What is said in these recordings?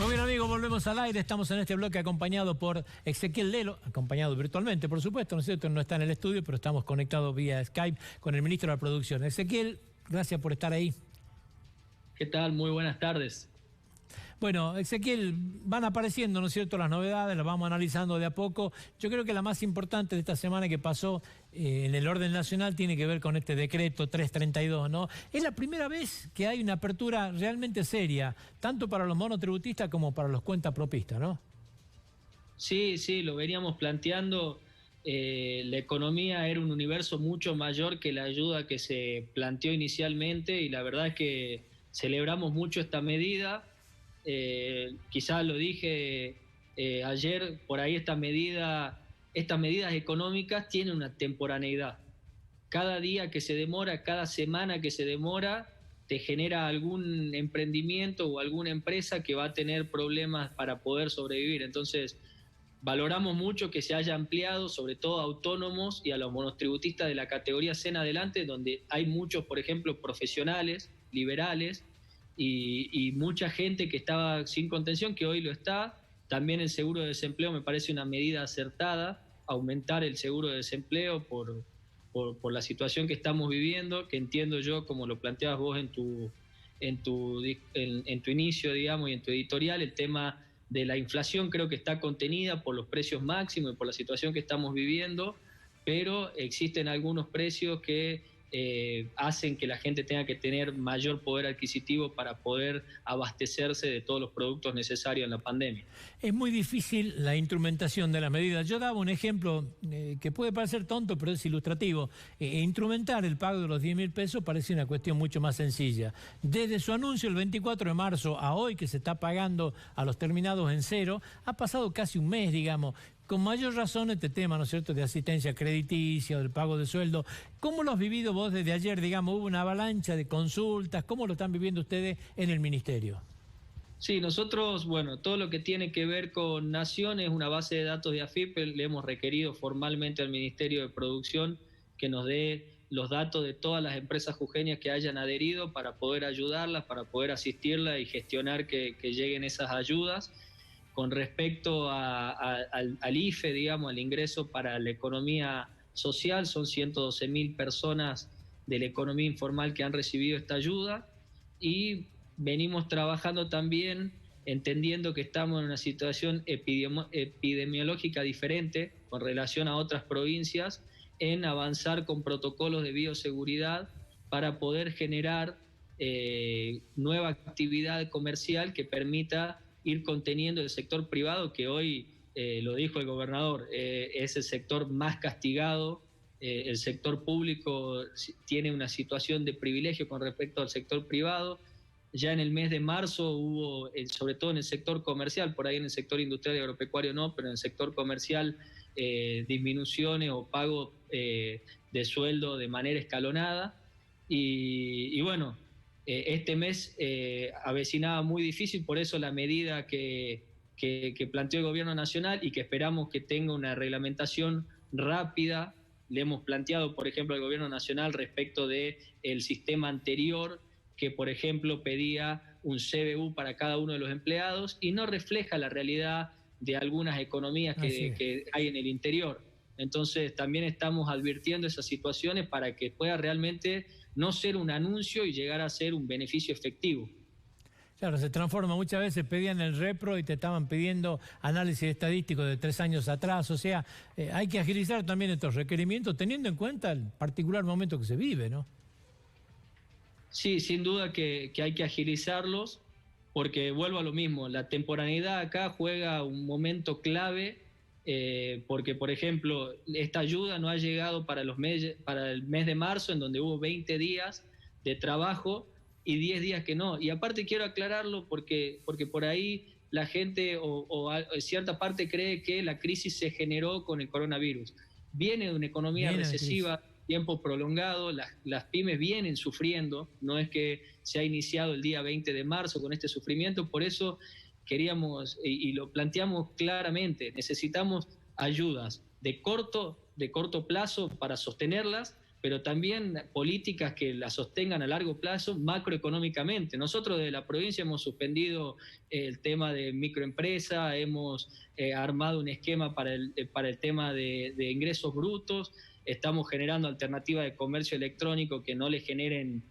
Muy bien, amigos, volvemos al aire. Estamos en este bloque acompañado por Ezequiel Lelo, acompañado virtualmente, por supuesto, ¿no es cierto? No está en el estudio, pero estamos conectados vía Skype con el ministro de la Producción. Ezequiel, gracias por estar ahí. ¿Qué tal? Muy buenas tardes. Bueno, Ezequiel, van apareciendo, ¿no es cierto?, las novedades, las vamos analizando de a poco. Yo creo que la más importante de esta semana que pasó en el orden nacional tiene que ver con este decreto 332, ¿no? Es la primera vez que hay una apertura realmente seria, tanto para los monotributistas como para los cuentapropistas, ¿no? Sí, lo veníamos planteando. La economía era un universo mucho mayor que la ayuda que se planteó inicialmente y la verdad es que celebramos mucho esta medida. Quizás lo dije ayer, por ahí estas medidas económicas tienen una temporaneidad. Cada día que se demora, cada semana que se demora, te genera algún emprendimiento o alguna empresa que va a tener problemas para poder sobrevivir. Entonces, valoramos mucho que se haya ampliado, sobre todo a autónomos y a los monotributistas de la categoría C en adelante, donde hay muchos, por ejemplo, profesionales, liberales, y mucha gente que estaba sin contención, que hoy lo está. También el seguro de desempleo me parece una medida acertada, aumentar el seguro de desempleo por la situación que estamos viviendo, que entiendo yo, como lo planteabas vos en tu inicio, digamos, y en tu editorial, el tema de la inflación creo que está contenida por los precios máximos y por la situación que estamos viviendo, pero existen algunos precios que hacen que la gente tenga que tener mayor poder adquisitivo para poder abastecerse de todos los productos necesarios en la pandemia. Es muy difícil la instrumentación de las medidas. Yo daba un ejemplo que puede parecer tonto, pero es ilustrativo. Instrumentar el pago de los 10.000 pesos parece una cuestión mucho más sencilla. Desde su anuncio el 24 de marzo a hoy, que se está pagando a los terminados en cero, ha pasado casi un mes, digamos. Con mayor razón este tema, ¿no es cierto?, de asistencia crediticia, del pago de sueldo. ¿Cómo lo has vivido vos desde ayer? Digamos, hubo una avalancha de consultas. ¿Cómo lo están viviendo ustedes en el ministerio? Sí, nosotros, bueno, todo lo que tiene que ver con Nación es una base de datos de AFIP. Le hemos requerido formalmente al Ministerio de Producción que nos dé los datos de todas las empresas jujeñas que hayan adherido para poder ayudarlas, para poder asistirlas y gestionar que lleguen esas ayudas. Con respecto al IFE, digamos, al ingreso para la economía social, son 112.000 personas de la economía informal que han recibido esta ayuda y venimos trabajando también, entendiendo que estamos en una situación epidemiológica diferente con relación a otras provincias, en avanzar con protocolos de bioseguridad para poder generar nueva actividad comercial que permita ir conteniendo el sector privado, que hoy, lo dijo el gobernador, es el sector más castigado. El sector público tiene una situación de privilegio con respecto al sector privado. Ya en el mes de marzo hubo, sobre todo en el sector comercial, por ahí en el sector industrial y agropecuario no, pero en el sector comercial, disminuciones o pago de sueldo de manera escalonada. Y bueno, este mes avecinaba muy difícil, por eso la medida que planteó el gobierno nacional y que esperamos que tenga una reglamentación rápida. Le hemos planteado, por ejemplo, al gobierno nacional respecto del sistema anterior, que por ejemplo pedía un CBU para cada uno de los empleados y no refleja la realidad de algunas economías que hay en el interior. Entonces también estamos advirtiendo esas situaciones para que pueda realmente no ser un anuncio y llegar a ser un beneficio efectivo. Claro, se transforma. Muchas veces pedían el repro y te estaban pidiendo análisis estadístico de 3 años atrás. O sea, hay que agilizar también estos requerimientos teniendo en cuenta el particular momento que se vive, ¿no? Sí, sin duda que hay que agilizarlos, porque vuelvo a lo mismo, la temporaneidad acá juega un momento clave, porque por ejemplo esta ayuda no ha llegado para el mes de marzo, en donde hubo 20 días de trabajo y 10 días que no. Y aparte quiero aclararlo porque por ahí la gente o cierta parte cree que la crisis se generó con el coronavirus. Viene de una economía recesiva, tiempo prolongado, las pymes vienen sufriendo, no es que se ha iniciado el día 20 de marzo con este sufrimiento. Por eso queríamos, y lo planteamos claramente, necesitamos ayudas de corto plazo para sostenerlas, pero también políticas que la sostengan a largo plazo macroeconómicamente. Nosotros desde la provincia hemos suspendido el tema de microempresa, hemos armado un esquema para el tema de ingresos brutos, estamos generando alternativas de comercio electrónico que no le generen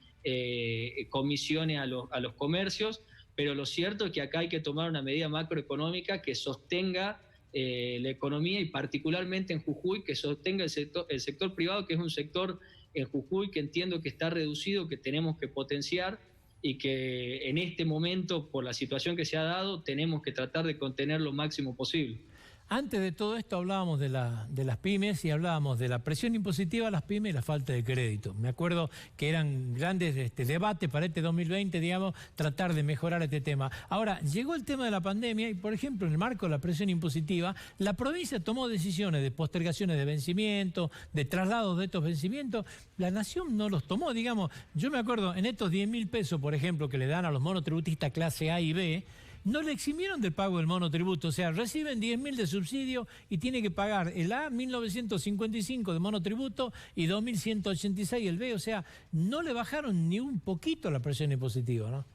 comisiones a los comercios, pero lo cierto es que acá hay que tomar una medida macroeconómica que sostenga la economía y particularmente en Jujuy, que sostenga el sector privado, que es un sector en Jujuy que entiendo que está reducido, que tenemos que potenciar y que en este momento, por la situación que se ha dado, tenemos que tratar de contener lo máximo posible. Antes de todo esto hablábamos de las pymes y hablábamos de la presión impositiva a las pymes y la falta de crédito. Me acuerdo que eran grandes debates para este 2020, digamos, tratar de mejorar este tema. Ahora, llegó el tema de la pandemia y, por ejemplo, en el marco de la presión impositiva, la provincia tomó decisiones de postergaciones de vencimiento, de traslados de estos vencimientos. La nación no los tomó, digamos. Yo me acuerdo, en estos 10.000 pesos, por ejemplo, que le dan a los monotributistas clase A y B, no le eximieron del pago del monotributo, o sea, reciben 10.000 de subsidio y tiene que pagar el A 1.955 de monotributo y 2.186 el B, o sea, no le bajaron ni un poquito la presión impositiva, ¿no?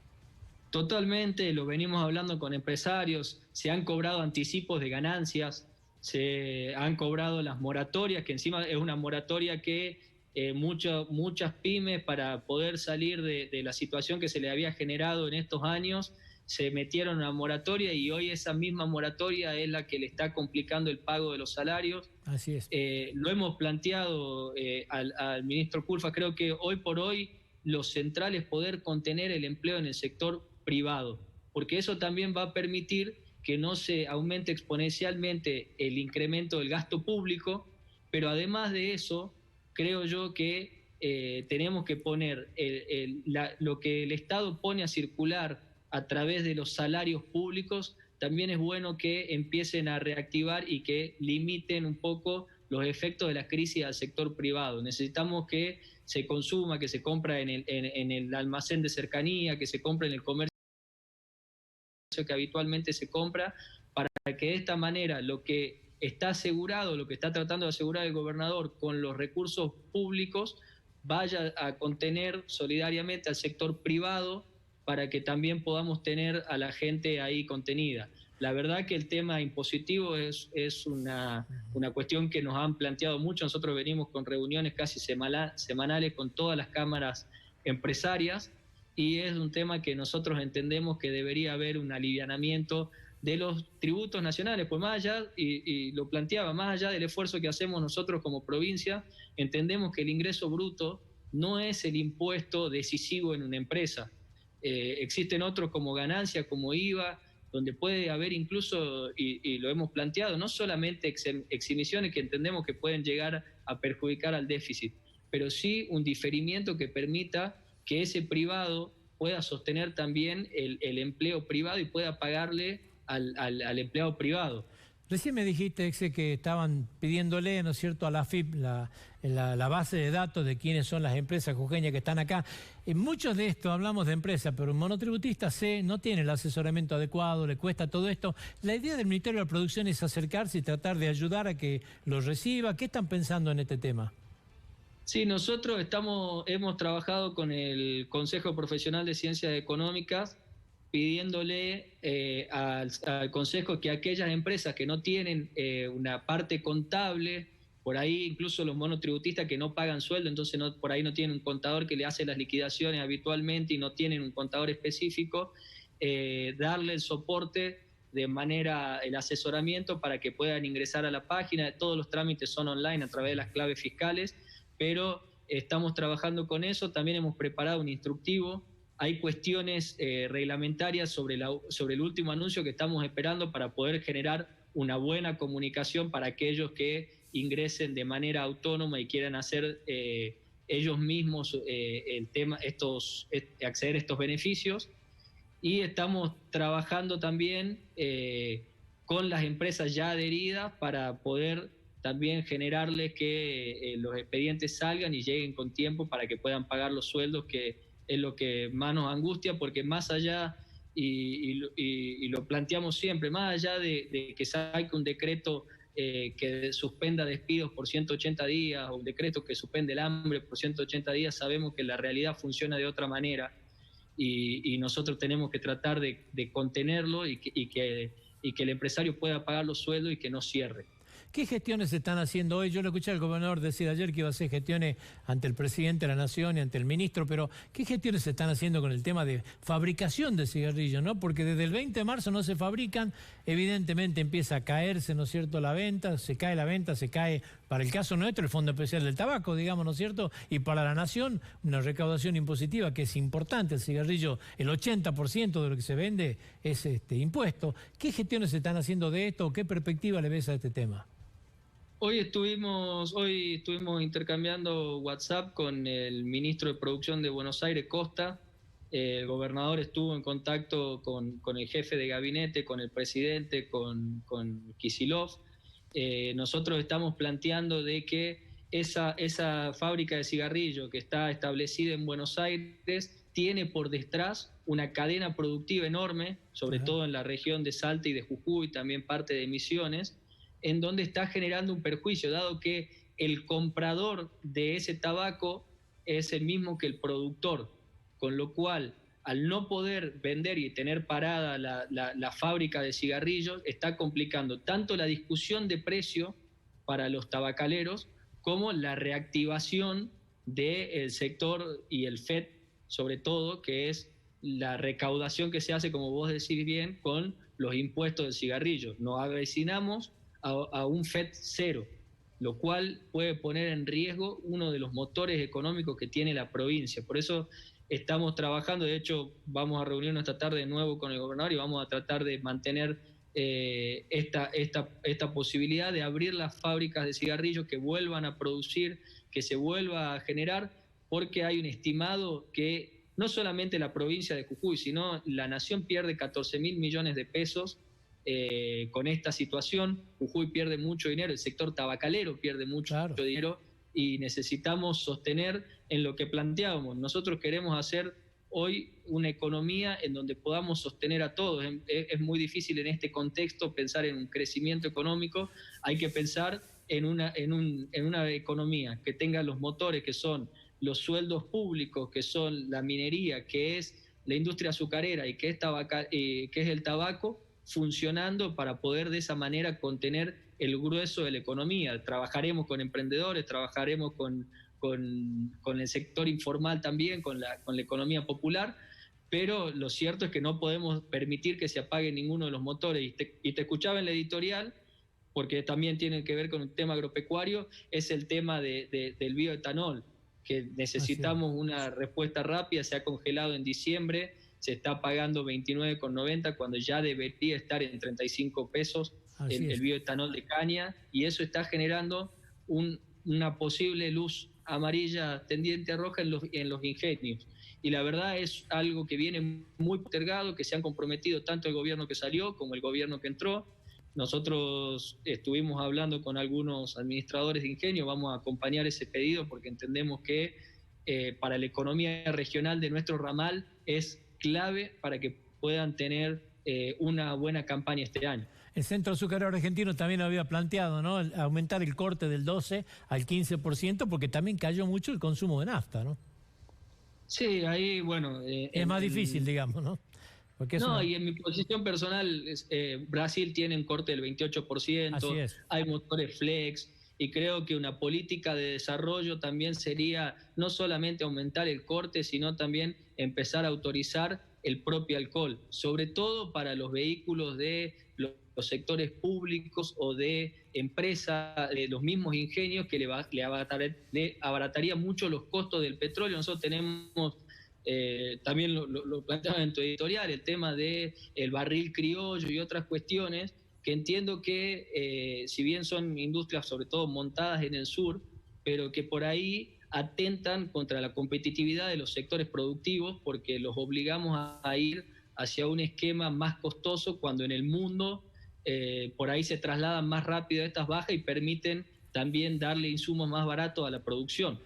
Totalmente, lo venimos hablando con empresarios, se han cobrado anticipos de ganancias, se han cobrado las moratorias, que encima es una moratoria que muchas pymes, para poder salir de la situación que se le había generado en estos años, se metieron en una moratoria y hoy esa misma moratoria es la que le está complicando el pago de los salarios. Así es. Lo hemos planteado al ministro Culfas. Creo que hoy por hoy lo central es poder contener el empleo en el sector privado, porque eso también va a permitir que no se aumente exponencialmente el incremento del gasto público, pero además de eso, creo yo que tenemos que poner lo que el Estado pone a circular a través de los salarios públicos, también es bueno que empiecen a reactivar y que limiten un poco los efectos de la crisis al sector privado. Necesitamos que se consuma, que se compra en el almacén de cercanía, que se compra en el comercio que habitualmente se compra, para que de esta manera lo que está asegurado, lo que está tratando de asegurar el gobernador con los recursos públicos, vaya a contener solidariamente al sector privado, para que también podamos tener a la gente ahí contenida. La verdad que el tema impositivo es una cuestión que nos han planteado mucho. Nosotros venimos con reuniones casi semanales con todas las cámaras empresarias y es un tema que nosotros entendemos que debería haber un alivianamiento de los tributos nacionales, pues más allá, y lo planteaba, más allá del esfuerzo que hacemos nosotros como provincia, entendemos que el ingreso bruto no es el impuesto decisivo en una empresa. Existen otros como ganancia, como IVA, donde puede haber incluso, y lo hemos planteado, no solamente exhibiciones que entendemos que pueden llegar a perjudicar al déficit, pero sí un diferimiento que permita que ese privado pueda sostener también el empleo privado y pueda pagarle al empleado privado. Recién me dijiste, Exe, que estaban pidiéndole, ¿no es cierto?, a la AFIP la base de datos de quiénes son las empresas jujeñas que están acá. En muchos de estos hablamos de empresas, pero un monotributista no tiene el asesoramiento adecuado, le cuesta todo esto. La idea del Ministerio de la Producción es acercarse y tratar de ayudar a que los reciba. ¿Qué están pensando en este tema? Sí, nosotros hemos trabajado con el Consejo Profesional de Ciencias Económicas, pidiéndole al Consejo que aquellas empresas que no tienen una parte contable, por ahí incluso los monotributistas que no pagan sueldo, entonces por ahí no tienen un contador que le hace las liquidaciones habitualmente y no tienen un contador específico, darle el soporte de manera, el asesoramiento para que puedan ingresar a la página. Todos los trámites son online a través de las claves fiscales, pero estamos trabajando con eso. También hemos preparado un instructivo. Hay cuestiones reglamentarias sobre el último anuncio que estamos esperando para poder generar una buena comunicación para aquellos que ingresen de manera autónoma y quieran hacer ellos mismos acceder a estos beneficios. Y estamos trabajando también con las empresas ya adheridas para poder también generarles que los expedientes salgan y lleguen con tiempo para que puedan pagar los sueldos, que es lo que más nos angustia, porque más allá, y lo planteamos siempre, más allá de que salga un decreto que suspenda despidos por 180 días o un decreto que suspende el hambre por 180 días, sabemos que la realidad funciona de otra manera y nosotros tenemos que tratar de contenerlo y que el empresario pueda pagar los sueldos y que no cierre. ¿Qué gestiones se están haciendo hoy? Yo le escuché al gobernador decir ayer que iba a hacer gestiones ante el presidente de la Nación y ante el ministro, pero ¿qué gestiones se están haciendo con el tema de fabricación de cigarrillos, ¿no? Porque desde el 20 de marzo no se fabrican, evidentemente empieza a caerse, ¿no es cierto?, la venta, se cae la venta, se cae, para el caso nuestro, el Fondo Especial del Tabaco, digamos, ¿no es cierto?, y para la Nación una recaudación impositiva que es importante. El cigarrillo, el 80% de lo que se vende es impuesto. ¿Qué gestiones se están haciendo de esto o qué perspectiva le ves a este tema? Hoy estuvimos intercambiando WhatsApp con el ministro de Producción de Buenos Aires, Costa. El gobernador estuvo en contacto con el jefe de gabinete, con el presidente, con Kicillof. Nosotros estamos planteando de que esa fábrica de cigarrillos que está establecida en Buenos Aires tiene por detrás una cadena productiva enorme, sobre todo en la región de Salta y de Jujuy, también parte de Misiones, en donde está generando un perjuicio, dado que el comprador de ese tabaco es el mismo que el productor, con lo cual, al no poder vender y tener parada la fábrica de cigarrillos, está complicando tanto la discusión de precio para los tabacaleros como la reactivación del sector y el FED, sobre todo, que es la recaudación que se hace, como vos decís bien, con los impuestos del cigarrillo. Nos avecinamos a un FED cero, lo cual puede poner en riesgo uno de los motores económicos que tiene la provincia. Por eso estamos trabajando, de hecho vamos a reunirnos esta tarde de nuevo con el gobernador y vamos a tratar de mantener esta posibilidad de abrir las fábricas de cigarrillos, que vuelvan a producir, que se vuelva a generar, porque hay un estimado que no solamente la provincia de Jujuy, sino la nación pierde 14.000 millones de pesos con esta situación. Jujuy pierde mucho dinero, el sector tabacalero pierde mucho dinero, y necesitamos sostener en lo que planteábamos. Nosotros queremos hacer hoy una economía en donde podamos sostener a todos. Es muy difícil en este contexto pensar en un crecimiento económico, hay que pensar en una economía que tenga los motores que son los sueldos públicos, que son la minería, que es la industria azucarera y que es el tabaco, funcionando para poder de esa manera contener el grueso de la economía. Trabajaremos con emprendedores, trabajaremos con el sector informal también, con la economía popular, pero lo cierto es que no podemos permitir que se apague ninguno de los motores. Y te escuchaba en la editorial, porque también tiene que ver con un tema agropecuario, es el tema del bioetanol, que necesitamos una respuesta rápida. Se ha congelado en diciembre, se está pagando 29,90 cuando ya debería estar en 35 pesos el bioetanol de caña, y eso está generando una posible luz amarilla tendiente a roja en los ingenios. Y la verdad es algo que viene muy postergado, que se han comprometido tanto el gobierno que salió como el gobierno que entró. Nosotros estuvimos hablando con algunos administradores de ingenio, vamos a acompañar ese pedido porque entendemos que para la economía regional de nuestro ramal es clave para que puedan tener una buena campaña este año. El Centro Azucarero Argentino también había planteado, ¿no?, aumentar el corte del 12 al 15%, porque también cayó mucho el consumo de nafta, ¿no? Sí, ahí, bueno... es más difícil, digamos, ¿no? Y en mi posición personal, Brasil tiene un corte del 28%, hay motores flex, y creo que una política de desarrollo también sería no solamente aumentar el corte, sino también empezar a autorizar el propio alcohol, sobre todo para los vehículos de los sectores públicos o de empresas, de los mismos ingenios, que le abarataría mucho los costos del petróleo. Nosotros tenemos... también lo planteaba en tu editorial, el tema del barril criollo y otras cuestiones, que entiendo que si bien son industrias sobre todo montadas en el sur, pero que por ahí atentan contra la competitividad de los sectores productivos, porque los obligamos a ir hacia un esquema más costoso, cuando en el mundo por ahí se trasladan más rápido estas bajas y permiten también darle insumos más baratos a la producción.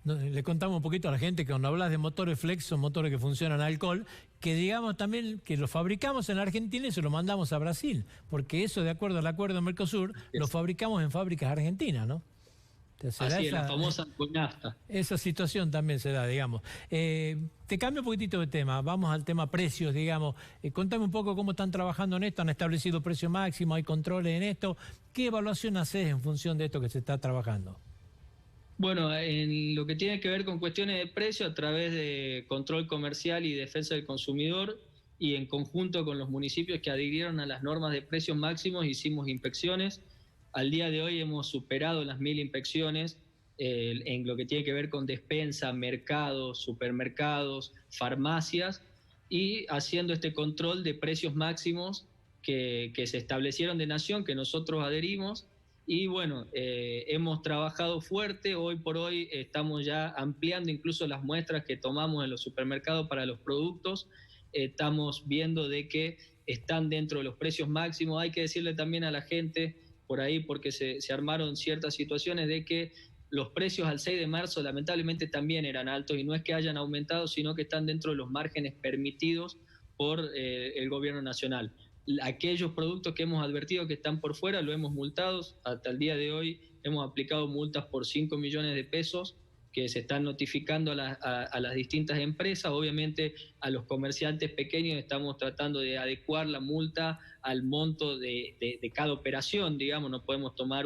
Le contamos un poquito a la gente que cuando hablas de motores flex son motores que funcionan a alcohol, que digamos también que los fabricamos en Argentina y se los mandamos a Brasil, porque eso de acuerdo al acuerdo de Mercosur lo fabricamos en fábricas argentinas, ¿no? Así es, la famosa nafta. Esa situación también se da, digamos. Te cambio un poquitito de tema, vamos al tema precios, digamos. Contame un poco cómo están trabajando en esto, han establecido precio máximo, hay controles en esto. ¿Qué evaluación haces en función de esto que se está trabajando? Bueno, en lo que tiene que ver con cuestiones de precio, a través de control comercial y defensa del consumidor, y en conjunto con los municipios que adhirieron a las normas de precios máximos, hicimos inspecciones. Al día de hoy hemos superado las 1000 inspecciones en lo que tiene que ver con despensa, mercados, supermercados, farmacias, y haciendo este control de precios máximos que se establecieron de nación, que nosotros adherimos. Y bueno, hemos trabajado fuerte, hoy por hoy estamos ya ampliando incluso las muestras que tomamos en los supermercados para los productos, estamos viendo de que están dentro de los precios máximos. Hay que decirle también a la gente por ahí, porque se armaron ciertas situaciones de que los precios al 6 de marzo lamentablemente también eran altos, y no es que hayan aumentado, sino que están dentro de los márgenes permitidos por el gobierno nacional. Aquellos productos que hemos advertido que están por fuera, lo hemos multado. Hasta el día de hoy hemos aplicado multas por 5 millones de pesos que se están notificando a las distintas empresas. Obviamente a los comerciantes pequeños estamos tratando de adecuar la multa al monto de cada operación, digamos. No podemos tomar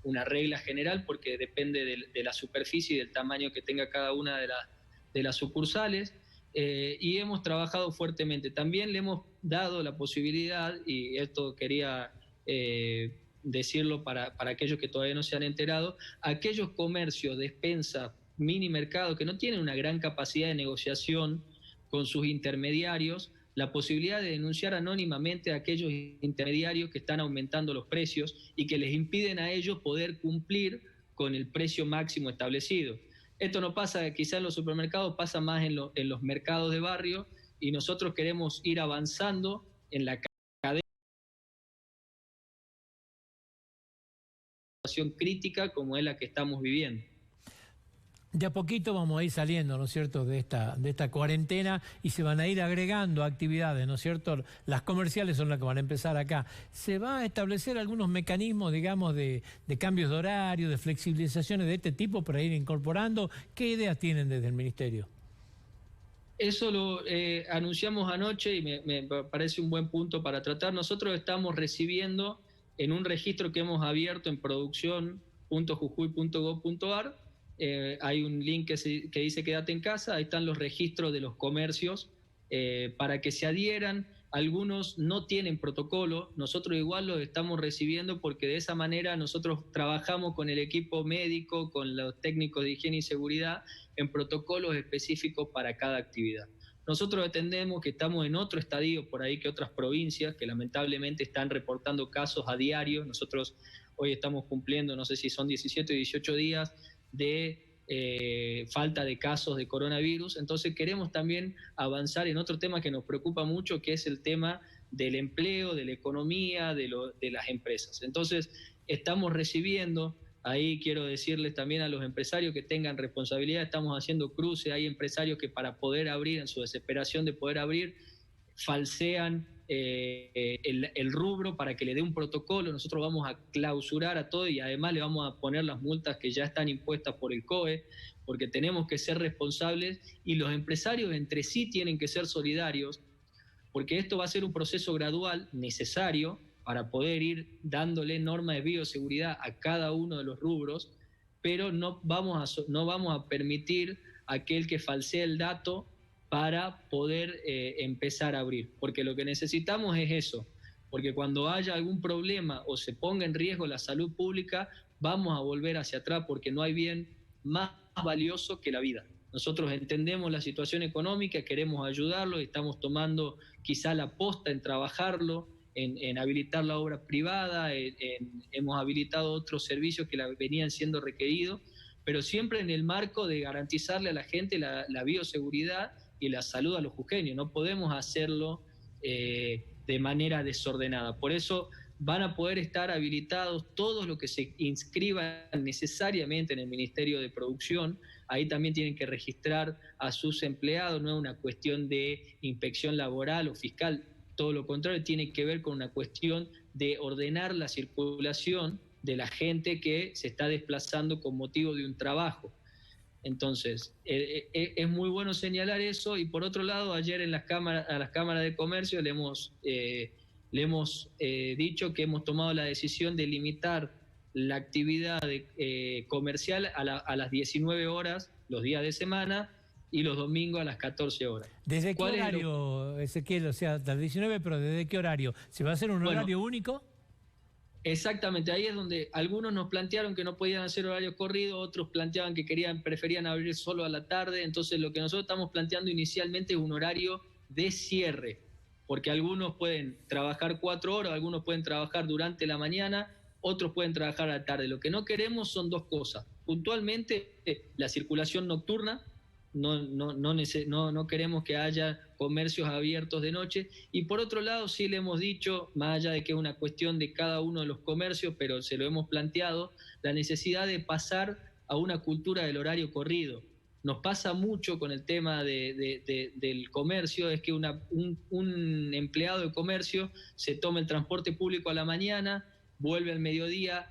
una regla general porque depende de la superficie y del tamaño que tenga cada una de las sucursales. Y hemos trabajado fuertemente. También le hemos dado la posibilidad, y esto quería decirlo para aquellos que todavía no se han enterado, aquellos comercios, despensas, mini mercados que no tienen una gran capacidad de negociación con sus intermediarios, la posibilidad de denunciar anónimamente a aquellos intermediarios que están aumentando los precios y que les impiden a ellos poder cumplir con el precio máximo establecido. Esto no pasa quizá en los supermercados, pasa más en los mercados de barrio, y nosotros queremos ir avanzando en la cadena de situación crítica como es la que estamos viviendo. De a poquito vamos a ir saliendo, ¿no es cierto?, de esta cuarentena, y se van a ir agregando actividades, ¿no es cierto? Las comerciales son las que van a empezar acá. ¿Se va a establecer algunos mecanismos, digamos, de cambios de horario, de flexibilizaciones de este tipo para ir incorporando? ¿Qué ideas tienen desde el Ministerio? Eso lo anunciamos anoche y me parece un buen punto para tratar. Nosotros estamos recibiendo en un registro que hemos abierto en producción.jujuy.gov.ar, hay un link que dice quédate en casa, ahí están los registros de los comercios para que se adhieran. Algunos no tienen protocolo, nosotros igual los estamos recibiendo porque de esa manera nosotros trabajamos con el equipo médico, con los técnicos de higiene y seguridad en protocolos específicos para cada actividad. Nosotros entendemos que estamos en otro estadio por ahí que otras provincias que lamentablemente están reportando casos a diario. Nosotros hoy estamos cumpliendo, no sé si son 17 o 18 días de falta de casos de coronavirus. Entonces queremos también avanzar en otro tema que nos preocupa mucho, que es el tema del empleo, de la economía, de las empresas. Entonces estamos recibiendo, ahí quiero decirles también a los empresarios que tengan responsabilidad, estamos haciendo cruce, hay empresarios que para poder abrir, en su desesperación de poder abrir, falsean el rubro para que le dé un protocolo. Nosotros vamos a clausurar a todo y además le vamos a poner las multas que ya están impuestas por el COE, porque tenemos que ser responsables y los empresarios entre sí tienen que ser solidarios, porque esto va a ser un proceso gradual necesario para poder ir dándole normas de bioseguridad a cada uno de los rubros, pero no vamos a permitir a aquel que falsee el dato para poder empezar a abrir, porque lo que necesitamos es eso, porque cuando haya algún problema o se ponga en riesgo la salud pública, vamos a volver hacia atrás, porque no hay bien más valioso que la vida. Nosotros entendemos la situación económica, queremos ayudarlo, estamos tomando quizá la posta en trabajarlo, en habilitar la obra privada, hemos habilitado otros servicios que venían siendo requeridos, pero siempre en el marco de garantizarle a la gente la bioseguridad y la salud a los jujeños. No podemos hacerlo de manera desordenada. Por eso van a poder estar habilitados todos los que se inscriban necesariamente en el Ministerio de Producción. Ahí también tienen que registrar a sus empleados, no es una cuestión de inspección laboral o fiscal, todo lo contrario, tiene que ver con una cuestión de ordenar la circulación de la gente que se está desplazando con motivo de un trabajo. Entonces, es muy bueno señalar eso. Y por otro lado, ayer a las cámaras de comercio le hemos dicho que hemos tomado la decisión de limitar la actividad comercial a las 19 horas los días de semana y los domingos a las 14 horas. ¿Desde qué horario, Ezequiel? O sea, hasta las 19, pero ¿desde qué horario? ¿Se va a hacer un horario único? Exactamente, ahí es donde algunos nos plantearon que no podían hacer horario corrido, otros planteaban que preferían abrir solo a la tarde. Entonces lo que nosotros estamos planteando inicialmente es un horario de cierre, porque algunos pueden trabajar 4 horas, algunos pueden trabajar durante la mañana, otros pueden trabajar a la tarde. Lo que no queremos son dos cosas: puntualmente la circulación nocturna. No queremos que haya comercios abiertos de noche, y por otro lado sí le hemos dicho, más allá de que es una cuestión de cada uno de los comercios, pero se lo hemos planteado, la necesidad de pasar a una cultura del horario corrido. Nos pasa mucho con el tema del comercio, es que un empleado de comercio se toma el transporte público a la mañana, vuelve al mediodía,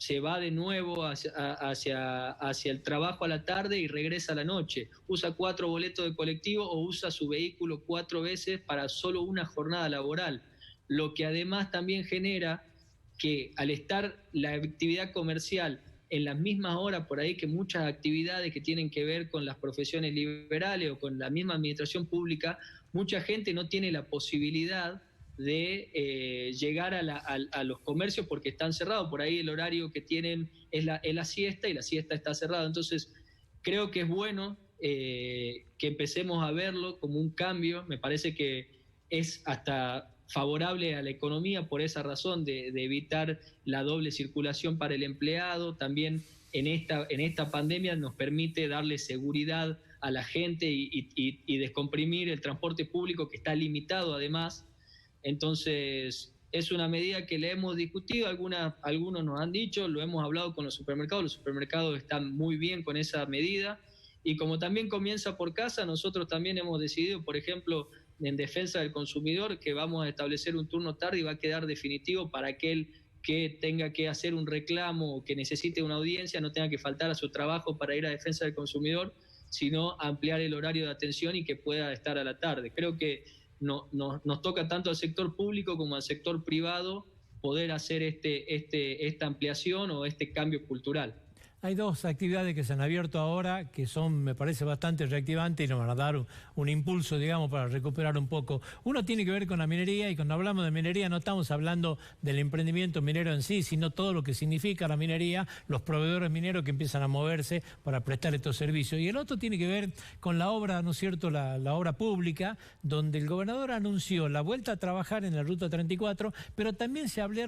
se va de nuevo hacia el trabajo a la tarde y regresa a la noche. Usa 4 boletos de colectivo o usa su vehículo 4 veces para solo una jornada laboral. Lo que además también genera que, al estar la actividad comercial en las mismas horas por ahí que muchas actividades que tienen que ver con las profesiones liberales o con la misma administración pública, mucha gente no tiene la posibilidad de llegar a los comercios porque están cerrados. Por ahí el horario que tienen es la siesta, y la siesta está cerrada. Entonces creo que es bueno que empecemos a verlo como un cambio. Me parece que es hasta favorable a la economía por esa razón de evitar la doble circulación para el empleado. También en esta pandemia nos permite darle seguridad a la gente y descomprimir el transporte público, que está limitado además. Entonces, es una medida que le hemos discutido, algunos nos han dicho, lo hemos hablado con los supermercados están muy bien con esa medida. Y como también comienza por casa, nosotros también hemos decidido, por ejemplo, en defensa del consumidor, que vamos a establecer un turno tarde y va a quedar definitivo para aquel que tenga que hacer un reclamo o que necesite una audiencia, no tenga que faltar a su trabajo para ir a defensa del consumidor, sino ampliar el horario de atención y que pueda estar a la tarde. Creo que nos toca tanto al sector público como al sector privado poder hacer esta ampliación o este cambio cultural. Hay dos actividades que se han abierto ahora que son, me parece, bastante reactivantes y nos van a dar un impulso, digamos, para recuperar un poco. Uno tiene que ver con la minería, y cuando hablamos de minería no estamos hablando del emprendimiento minero en sí, sino todo lo que significa la minería, los proveedores mineros que empiezan a moverse para prestar estos servicios. Y el otro tiene que ver con la obra, ¿no es cierto?, la obra pública, donde el gobernador anunció la vuelta a trabajar en la Ruta 34, pero también se habló